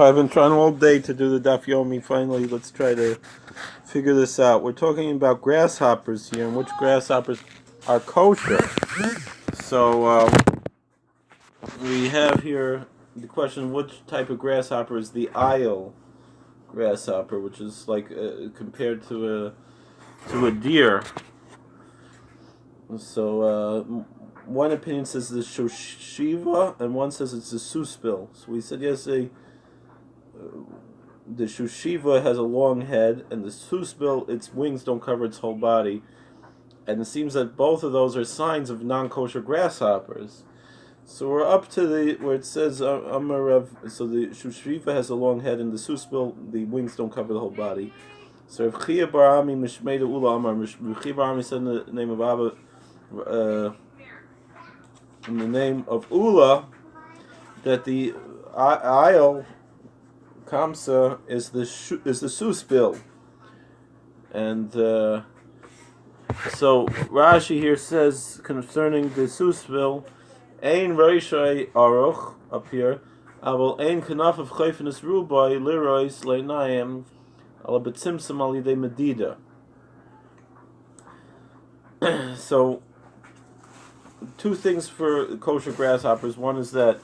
I've been trying all day to do the Daf Yomi. Finally, let's try to figure this out. We're talking about grasshoppers here, and which grasshoppers are kosher. So we have here the question: which type of grasshopper is the isle grasshopper, which is like compared to a deer? So one opinion says the shoshiva, and one says it's the suspil. So we said yesterday. The shushiva has a long head, and the susbil, its wings don't cover its whole body. And it seems that both of those are signs of non-kosher grasshoppers. So we're up to where it says Amarav. So the shushiva has a long head, and the susbil, the wings don't cover the whole body. So Rav Chia bar Ami Mishmeida Ula Amar. Rav Chia bar Ami said in the name of Abba, in the name of Ula, that the Ayel Kamsa is the susbil, and so Rashi here says concerning the susbil, ein reishai aruch up here, aval ein kanaf of chayfenis rubai lirois leinayim ala betzimtzum al yidei medida. So, two things for kosher grasshoppers. One is that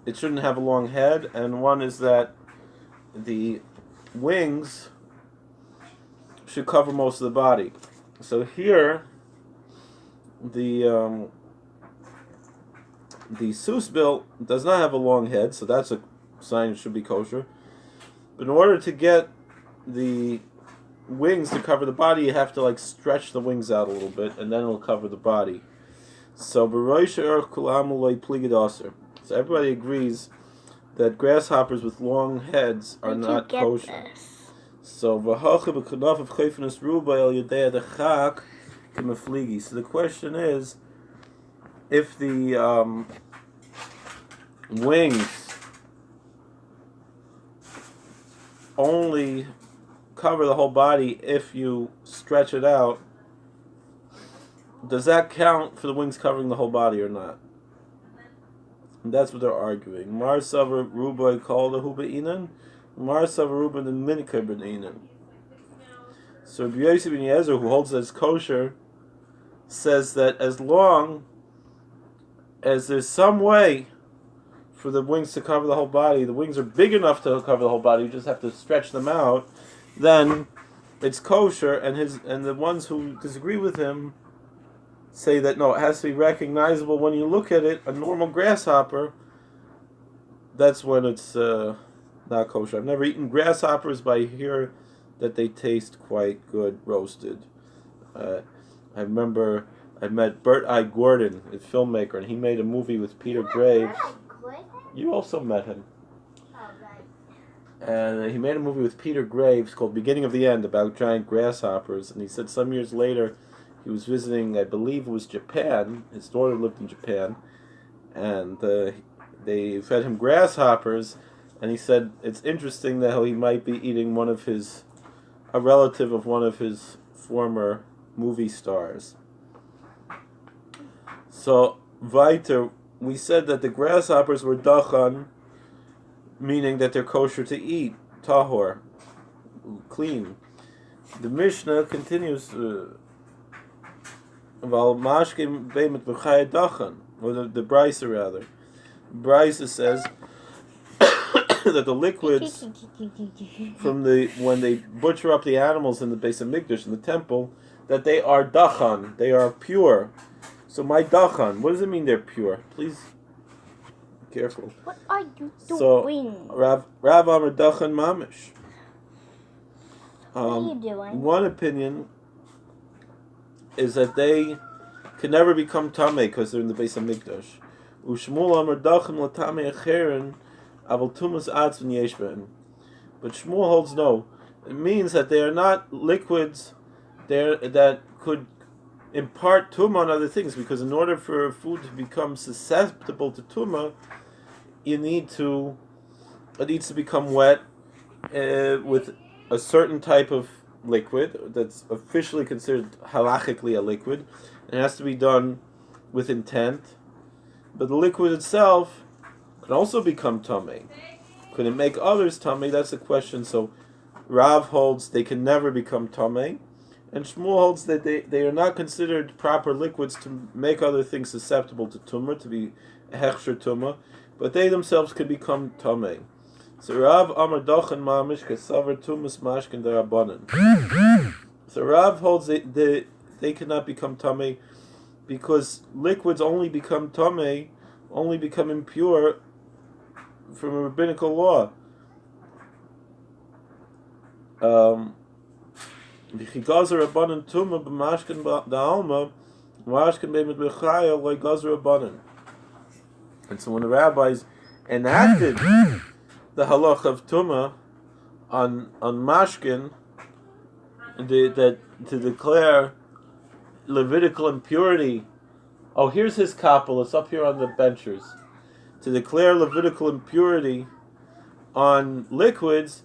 it shouldn't have a long head, and one is that the wings should cover most of the body. So here, the susbil does not have a long head, so that's a sign it should be kosher. But in order to get the wings to cover the body, you have to stretch the wings out a little bit, and then it'll cover the body. So So everybody agrees that grasshoppers with long heads are not kosher. So the question is, if the wings only cover the whole body if you stretch it out, does that count for the wings covering the whole body or not? And that's what they're arguing. Mar Savar Rubai called the Huba Inan, Mar Savar Rubai the Minika ben Inan. So Rabbi Yossi ben Yezer, who holds that it's kosher, says that as long as there's some way for the wings to cover the whole body, the wings are big enough to cover the whole body, you just have to stretch them out, then it's kosher, and the ones who disagree with him say that no, it has to be recognizable when you look at it. A normal grasshopper, that's when it's not kosher. I've never eaten grasshoppers, but I hear that they taste quite good roasted. I remember I met Bert I. Gordon, a filmmaker, and he made a movie with Peter Graves. You also met him. And he made a movie with Peter Graves called Beginning of the End about giant grasshoppers, and he said some years later he was visiting, I believe it was Japan. His daughter lived in Japan, and they fed him grasshoppers, and he said it's interesting that he might be eating a relative of one of his former movie stars. So, weiter, we said that the grasshoppers were dachan, meaning that they're kosher to eat, tahor, clean. The Mishnah continues, or the Brisa rather. Brisa says that the liquids from when they butcher up the animals in the Beis Hamikdash, in the temple, that they are dachan, they are pure. So my dachan, what does it mean they're pure? Please be careful. What are you doing? So Rav Amar dachan mamish. What are you doing? One opinion is that they can never become tamei because they're in the Beis Hamikdash. Ushmul Amar dachan latamei acheren aval tumas atz v'yesh behem. But Shmuel holds no. It means that they are not liquids that could impart tumah on other things, because in order for food to become susceptible to tumah, it needs to become wet with a certain type of liquid that's officially considered halachically a liquid. It has to be done with intent, but the liquid itself can also become tamei. Could it make others tamei? That's the question. So Rav holds they can never become tamei, and Shmuel holds that they are not considered proper liquids to make other things susceptible to tumah, to be hechsher tumah, but they themselves can become tamei. So Rav Amar Dochen Mamish Kesavar Tumas Mashkin Darabanan. So Rav holds they cannot become tamei because liquids only become tamei, only become impure from a rabbinical law. And so when the rabbis enacted the halach of tumah on mashkin, that to declare Levitical impurity. Oh, here's his kappel. It's up here on the benchers. To declare Levitical impurity on liquids,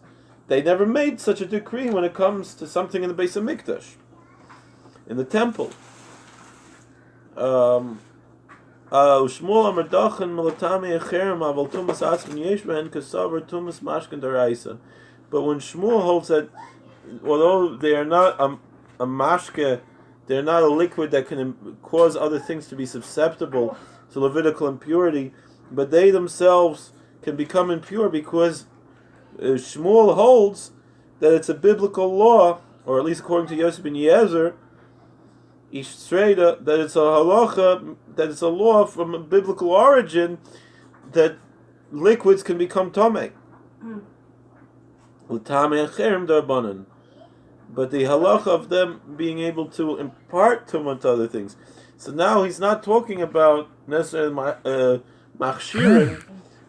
they never made such a decree when it comes to something in the Beis Hamikdash, in the temple. Shmuel Amar Dachen Melatami Echerem Aval Tumas Asmin Yesh Ben Kasavar Tumas Mashkin Daraisa. But when Shmuel holds that, although they are not a mashke, they're not a liquid that can cause other things to be susceptible to Levitical impurity, but they themselves can become impure because Shmuel holds that it's a biblical law, or at least according to Yosef ben Yezer, Ishreda, that it's a halacha, that it's a law from a biblical origin that liquids can become tamei. L'tamei acherim darbanan. But the halacha of them being able to impart tumah to other things. So now he's not talking about necessarily machshirin,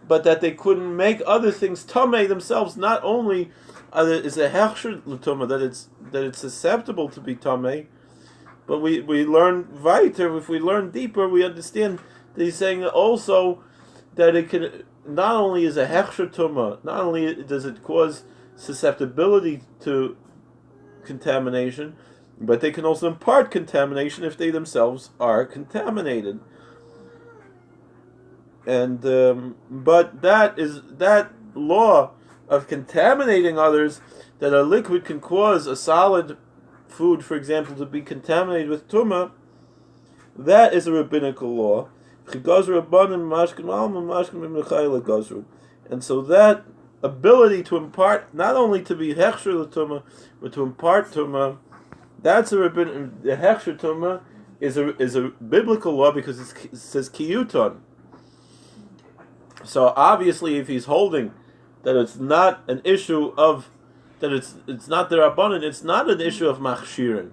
but that they couldn't make other things tamei themselves. Not only is a hechsher l'tumah that it's susceptible to be tamei, but we learn weiter. If we learn deeper, we understand that he's saying also that it can not only is a hechsher tumah, not only does it cause susceptibility to contamination, but they can also impart contamination if they themselves are contaminated. And but that law of contaminating others, that a liquid can cause a solid food, for example, to be contaminated with tumah, that is a rabbinical law. And so that ability to impart, not only to be hechsher l'tumah, but to impart tumah, that's a rabbinic. The hechsher tumah is a biblical law because it says kiyuton. So obviously, if he's holding that it's not an issue of that it's not the rabbanon, it's not an issue of machshirin,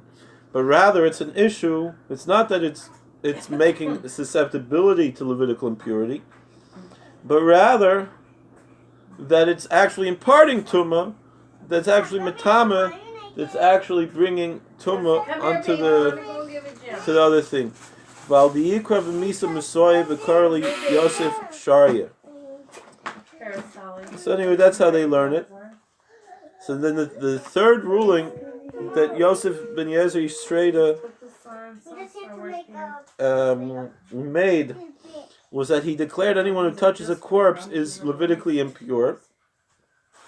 but rather it's an issue. It's not that it's making susceptibility to Levitical impurity, but rather that it's actually imparting tumah, that's actually matama, that's actually bringing tumah onto the other thing. Val diikra v'misa mesoy v'karli Yosef Sharia. So anyway, that's how they learn it. So then the third ruling that Yosef ben Yezer Yisraida made was that he declared anyone who touches a corpse is Levitically impure,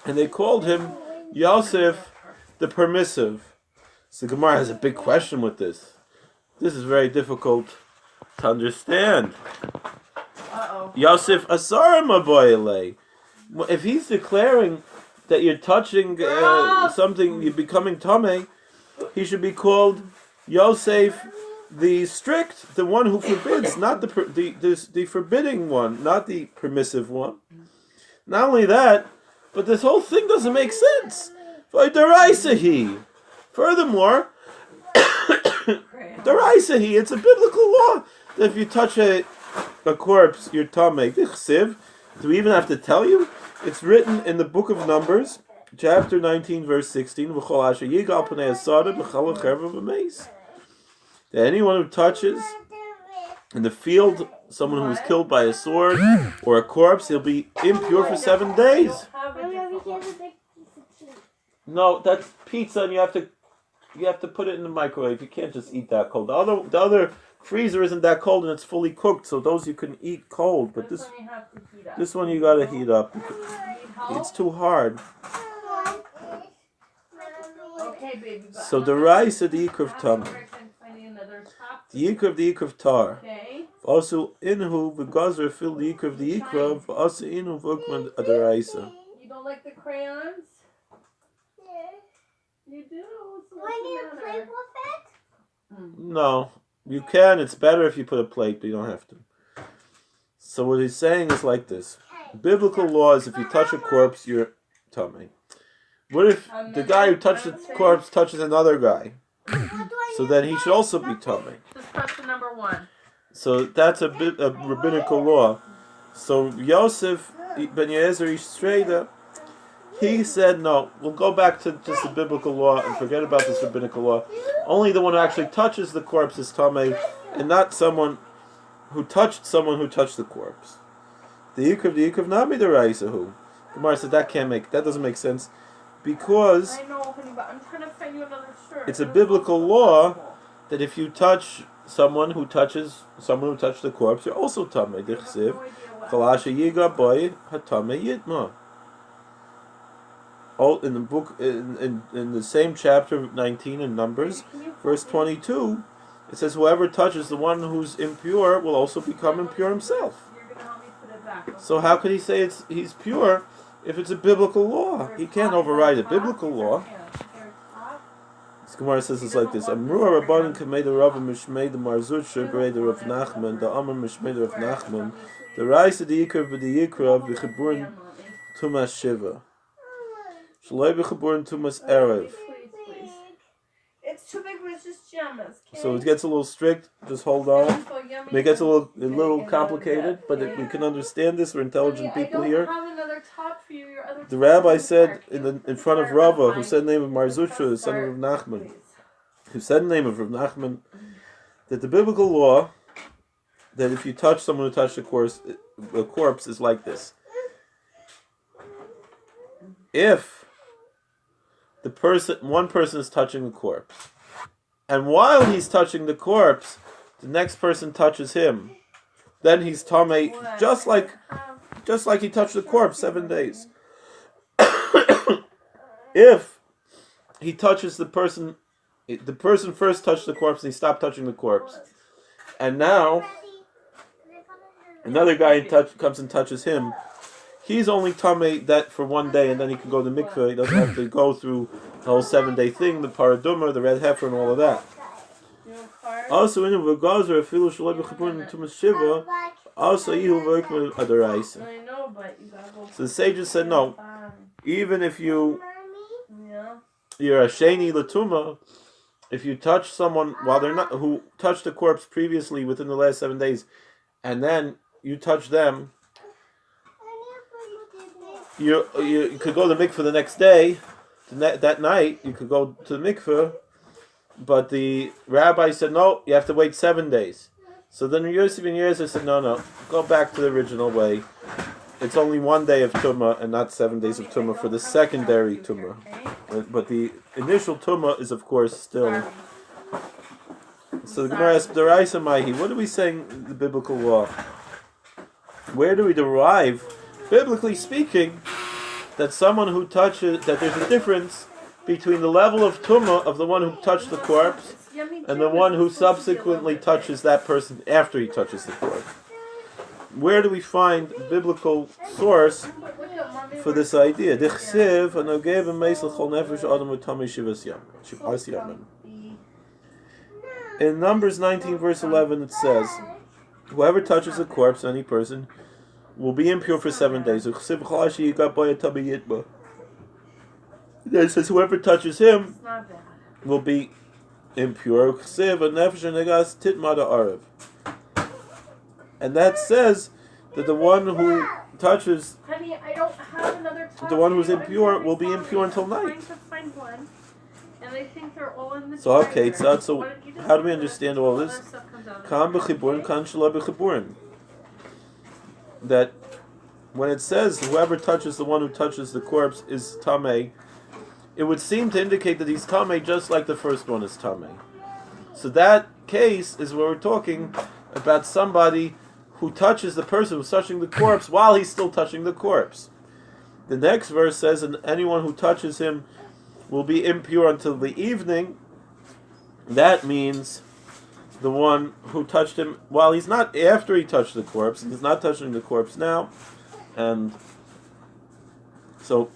and they called him Yosef the permissive. So the Gemara has a big question with this. This is very difficult to understand. Yosef Asar Maboyle. If he's declaring that you're touching something, you're becoming tamei, he should be called Yosef the strict, the one who forbids, not the forbidding one, not the permissive one. Not only that, but this whole thing doesn't make sense. Furthermore, Daraisahi, it's a biblical law that if you touch a corpse, you're tamei. Do we even have to tell you? It's written in the book of Numbers, chapter 19, verse 16. That anyone who touches in the field someone who was killed by a sword or a corpse, he'll be impure for 7 days. No, that's pizza, and you have to put it in the microwave. You can't just eat that cold. The other freezer isn't that cold and it's fully cooked, so those you can eat cold. But one you have to heat up. this one you gotta heat up. It's too hard. Okay, baby. So the rice of the ikr of tamei. The ikr of the ikr of tar. Okay. Also inhu v'gazer fil the ikr of the ikr of also inhu v'ukman adaraisa. You don't like the crayons? You do. So When you play with it? No, you can. It's better if you put a plate, but you don't have to. So what he's saying is like this: biblical law is if you touch a corpse, you're tamei. What if the guy who touched the corpse touches another guy? So then he should also be tamei. Just press the number 1. So that's a rabbinical law. So Yosef ben Yezer Ishreda, he said no. We'll go back to just the biblical law and forget about this rabbinical law. Only the one who actually touches the corpse is tamei, and not someone who touched someone who touched the corpse. The ikr nami the raisahu. Gemara said that doesn't make sense, because I know, honey, but I'm trying to find you another shirt. it's a biblical law that if you touch someone who touched the corpse, you're also tamei. Dichsiv chalasha yiga boy hatamei yitma. All in the book in the same chapter 19 in Numbers, verse 22, it says whoever touches the one who's impure will also become impure himself. You're gonna help me put it back. Okay? So how could he say he's pure if it's a biblical law? He can't override a biblical law. This Gemara says it's like this: Amru Rabbanan kamei the Rav Mishmei the Marzut Shebrei the Rav Nachman the Amar Mishmei the Rav Nachman the Rais of the Yikra the Yikra of the Chiburin Tumas Shiva Shaloi b'Chiburin Tumas Erev. Please. It's too big, but it's just gems. So it gets a little strict. Just hold on. It gets a little complicated, but we can understand this. We're intelligent people here. I don't have another top for you. Your other The rabbi said in front of Rava, who said the name of Marzutra, the son of Rav Nachman, who said the name of Rav Nachman, that the biblical law, that if you touch someone who touched a corpse is like this. If one person is touching a corpse, and while he's touching the corpse, the next person touches him, then he's tamei, just like he touched the corpse 7 days. If he touches the person first touched the corpse and he stopped touching the corpse, and now another guy comes and touches him, he's only tamei that for 1 day, and then he can go to the mikveh. He doesn't have to go through the whole 7-day thing, the paraduma, the red heifer, and all of that. Also, in the Gazer, filu shaloi b'chiburin tumas shiva, also yihu v'ikman adaraisa. I know, but you gotta go. So the sages said no. Even if you're a sheni latuma, if you touch someone while they're not, who touched a corpse previously within the last 7 days, and then you touch them, you could go to the mikveh the next day. That night you could go to the mikveh, but the rabbi said no, you have to wait 7 days. So then Yosef ben Yezer said no, go back to the original way. It's only 1 day of tumah and not 7 days of tumah for the secondary tumah. But the initial tumah is of course still. So the Gemara asks, Deraisa Maihi, what are we saying in the biblical law? Where do we derive, biblically speaking, that someone who touches, that there's a difference between the level of tumah of the one who touched the corpse and the one who subsequently touches that person after he touches the corpse? Where do we find biblical source for this idea? In Numbers 19 verse 11 it says, whoever touches a corpse, any person, will be impure for 7 days. It says whoever touches him will be impure. And that says that the one who touches, Honey, I don't have another top. the one who's impure will be impure until night. I'm trying to find one, and I think they're all in the So okay, treasure. so Why don't you just how do we put understand all that this? stuff comes out of Kam the b'chiburin, kan shelo b'chiburin. That when it says whoever touches the one who touches the corpse is tamei, it would seem to indicate that he's tamei just like the first one is tamei. So that case is where we're talking about somebody who touches the person who's touching the corpse while he's still touching the corpse. The next verse says, and anyone who touches him will be impure until the evening. That means the one who touched him while he's not, after he touched the corpse, he's not touching the corpse now, and so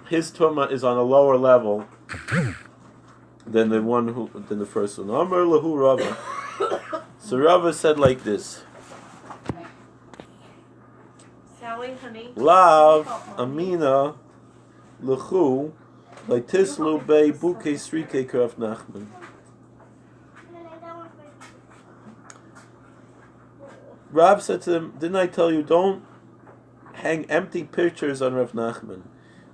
his tumah is on a lower level than the first one. Amar lahu Rava. So Rava said like this: Sally, honey. Lav amina lechu leitislu bei buke srike kraf Nachman. Rav said to him, didn't I tell you, don't hang empty pictures on Rav Nachman.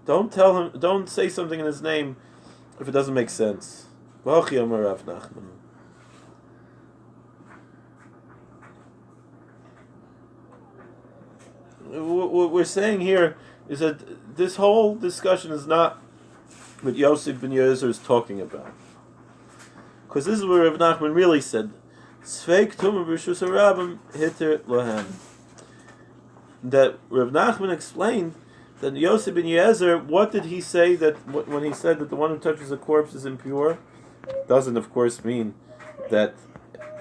Don't say something in his name if it doesn't make sense. V'hochi amar Rav Nachman. What we're saying here is that this whole discussion is not what Yosef ben Yezer is talking about. Because this is where Rav Nachman really said, Sveik tumah b'rishus harabim hiter lohem. That Rav Nachman explained that Yosef ben Yezer, what did he say that when he said that the one who touches a corpse is impure? Doesn't, of course, mean that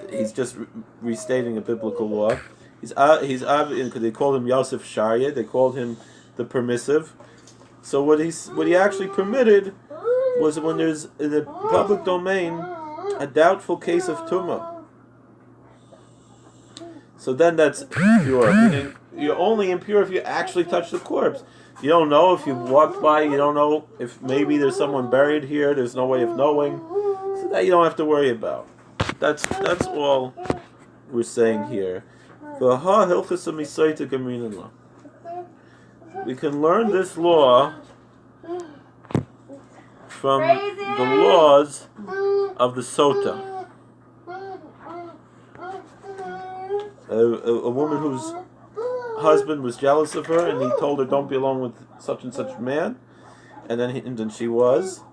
he's just restating a biblical law. He's because they called him Yosef Sharia, they called him the permissive. So what he actually permitted was when there's in the public domain a doubtful case of tumah. So then that's impure. Meaning you're only impure if you actually touch the corpse. You don't know if you've walked by, you don't know if maybe there's someone buried here, there's no way of knowing. So that you don't have to worry about. That's all we're saying here. We can learn this law from the laws of the Sota. A woman whose husband was jealous of her, and he told her, "Don't be alone with such and such man," and then she was.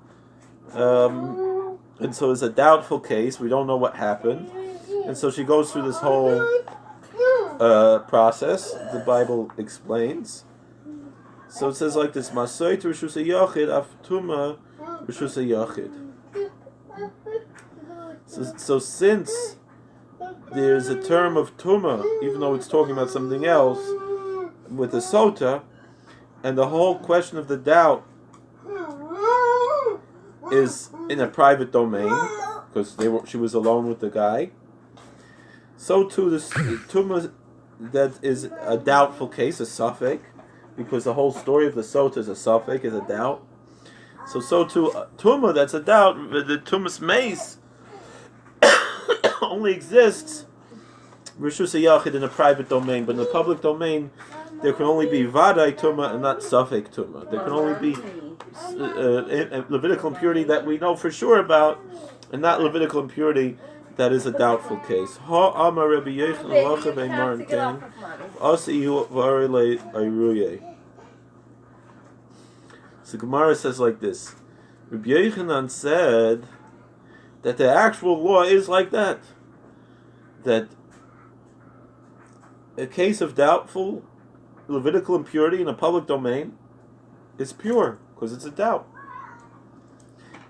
And so it's a doubtful case. We don't know what happened, and so she goes through this whole process. The Bible explains. So it says like this: "Masoit rishus hayachid aftuma rishus hayachid." So since there's a term of tumah, even though it's talking about something else, with the sota, and the whole question of the doubt is in a private domain, because she was alone with the guy. So too, this tumah that is a doubtful case, a suffix, because the whole story of the sota is a suffix, is a doubt. So too, tumah that's a doubt, the tumah's mace only exists rishus hayachid in a private domain, but in the public domain there can only be vadai tumah and not suffix tumah. There can only be Levitical impurity that we know for sure about, and not Levitical impurity that is a doubtful case. Ha amar Rabbi Yechon halacha b'maran kain asiyu v'arei ayruye. So Gemara says like this: Rabbi Yechonon said that the actual law is like that. That a case of doubtful Levitical impurity in a public domain is pure, because it's a doubt.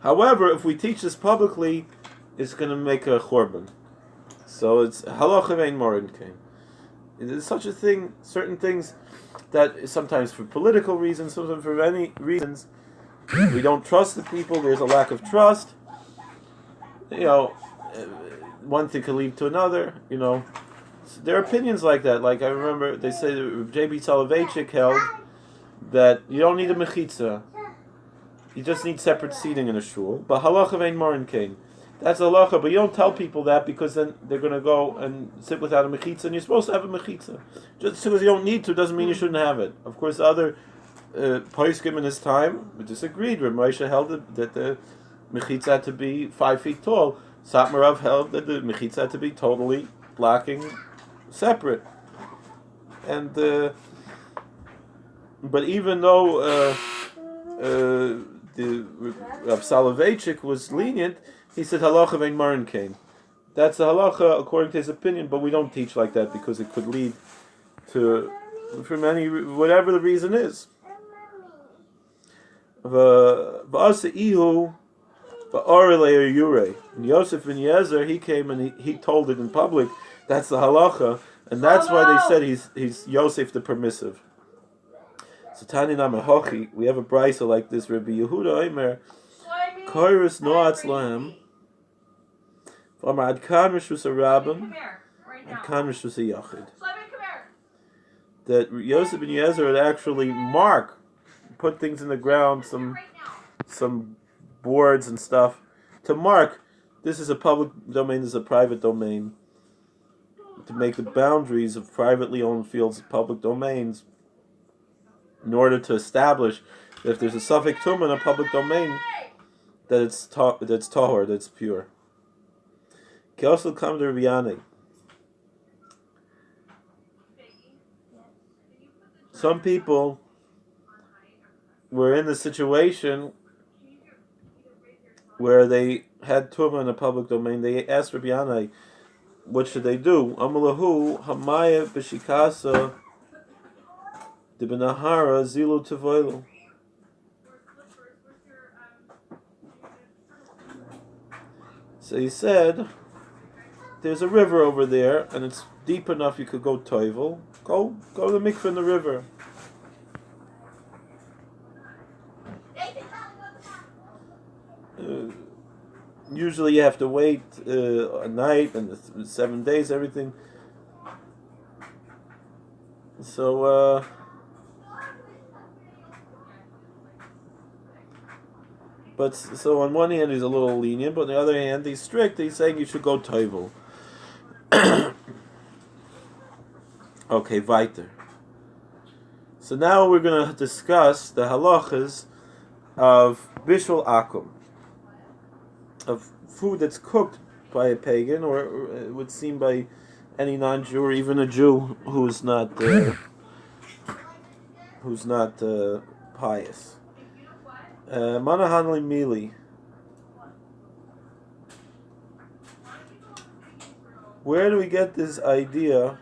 However, if we teach this publicly, it's going to make a chorban. So it's halacha vein morin kain. There's such a thing, certain things that sometimes for political reasons, sometimes for any reasons, we don't trust the people, there's a lack of trust. One thing could lead to another, So there are opinions like that. Like I remember they say that J.B. Soloveitchik held that you don't need a mechitza. You just need separate seating in a shul. But halacha vein morin kain. That's halacha, but you don't tell people that because then they're going to go and sit without a mechitza, and you're supposed to have a mechitza. Just because you don't need to doesn't mean you shouldn't have it. Of course, the other poskim in his time disagreed. Rav Moshe held that the mechitza had to be 5 feet tall. Satmarav held that the mechitza had to be totally blocking, separate. And but even though the Rav Soloveitchik was lenient, he said halacha vein morin kain. That's the halacha according to his opinion, but we don't teach like that because it could lead to, from any whatever the reason is. And Yosef ben Yezer, he came and he told it in public. That's the halacha, and that's why they said he's Yosef the permissive. So Tani Namahochi, we have a brisa like this. Rabbi Yehuda Omer, Koirus Noatz Lahem, Amar Adkan Rishus Rabban, Adkan Rishus Yachid. That Yosef ben Yezer would actually put things in the ground, some boards and stuff, to mark this is a public domain, this is a private domain, to make the boundaries of privately owned fields public domains, in order to establish that if there's a suffix tumah in a public domain, that it's tahor, that's pure. Kiosel come to Rabbi. Some people were in the situation where they had tumah in a public domain. They asked Rabbi Yanai, what should they do? Amalahu hamaya b'shikasa de benahara zilu tevoilu. So he said, there's a river over there, and it's deep enough you could go toivel. Go to the mikveh in the river. Usually you have to wait a night and 7 days, everything. So, so on one hand he's a little lenient, but on the other hand he's strict. He's saying you should go toivel. Okay, weiter. So now we're going to discuss the halachas of bishul akum, of food that's cooked by a pagan, or it would seem by any non-Jew, or even a Jew who's not pious. Manahanli mili. Where do we get this idea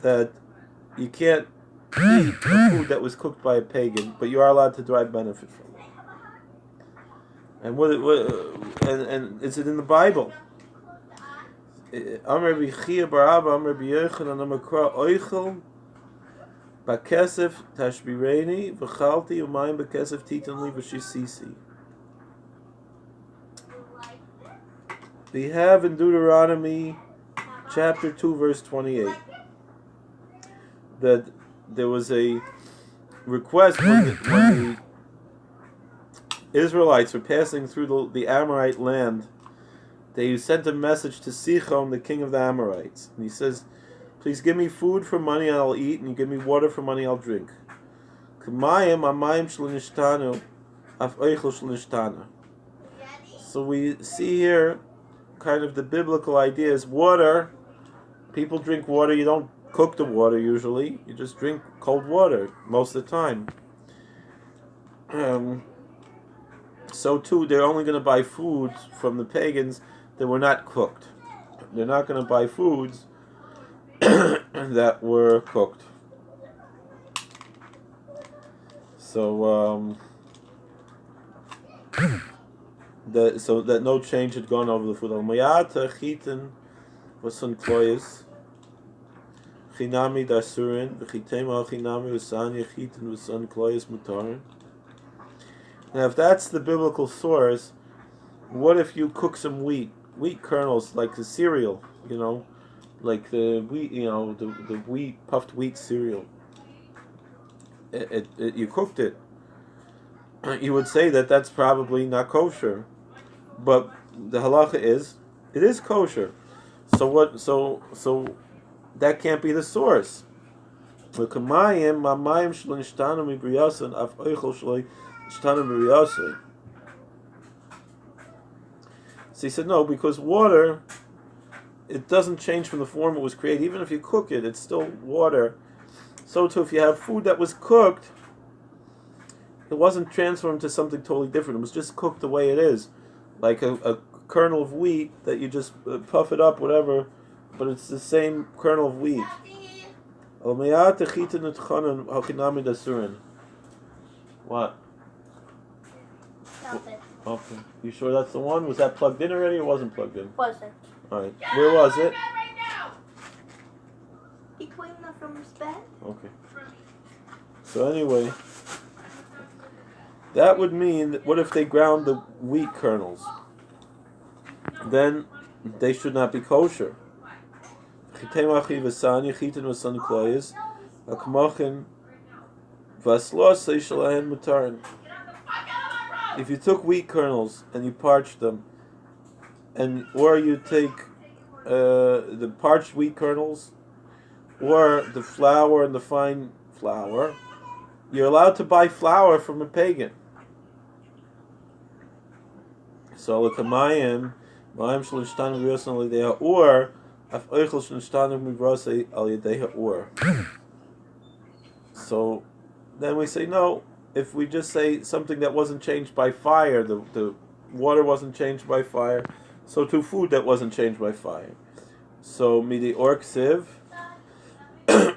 that you can't eat a food that was cooked by a pagan, but you are allowed to derive benefit from it? And and is it in the Bible? Amar B'Chia Bar Abba, Amar B'Yochanan, Amar Kra Oichel B'Kesef Tashbireni V'Chalti Umayim B'Kesef Titanli V'Shisisi. We have in Deuteronomy chapter 2 verse 28 that there was a request when the Israelites were passing through the Amorite land. They sent a message to Sichon, the king of the Amorites, and he says, please give me food for money and I'll eat, and you give me water for money I'll drink. So we see here kind of the biblical idea is water. People drink water. You don't cook the water usually. You just drink cold water most of the time. So too, they're only going to buy foods from the pagans that were not cooked. They're not going to buy foods that were cooked. So so that no change had gone over the food. Al-Mayata Chitin was some kloyes. Chinami dasurin, v'chitema chinami v'san yechitin v'san kloyes mutarin. Now, if that's the biblical source, what if you cook some wheat kernels, like the cereal, like the wheat, the wheat puffed wheat cereal? You cooked it. You would say that that's probably not kosher, but the halacha is it is kosher. So what? So that can't be the source. So he said no, because water, it doesn't change from the form it was created. Even if you cook it, it's still water. So too, if you have food that was cooked, It wasn't transformed to something totally different. It was just cooked the way it is, like a kernel of wheat that you just puff it up, whatever. But it's the same kernel of wheat. What? Stop it. Okay. You sure that's the one? Was that plugged in already or wasn't plugged in? Wasn't. Alright. Where was it? He cleaned that from his bed. Okay. So anyway, that would mean, what if they ground the wheat kernels? Then they should not be kosher. If you took wheat kernels and you parched them, or you take the parched wheat kernels, or the flour and the fine flour, you're allowed to buy flour from a pagan. So l'kamayim, ma'im shel nishtanu v'yosan al yedei ha'or, af oichel shel nishtanu mivrosei al yedei ha'or. So then we say no. If we just say something that wasn't changed by fire, the water wasn't changed by fire, so to food that wasn't changed by fire. So midi or ksiv.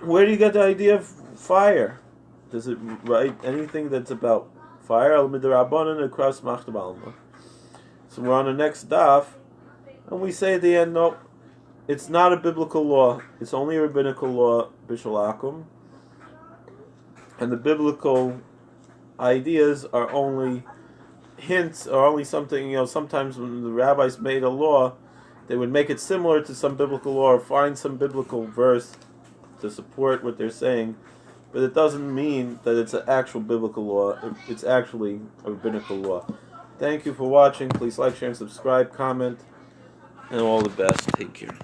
Where do you get the idea of fire? Does it write anything that's about fire? Al midrabanan across machtab alma. So we're on the next daf, and we say at the end, no, it's not a biblical law. It's only a rabbinical law, bishalakum. And the biblical ideas are only hints, or only something, sometimes when the rabbis made a law, they would make it similar to some biblical law, or find some biblical verse to support what they're saying, but it doesn't mean that it's an actual biblical law. It's actually a rabbinical law. Thank you for watching. Please like, share, and subscribe, comment, and all the best. Take care.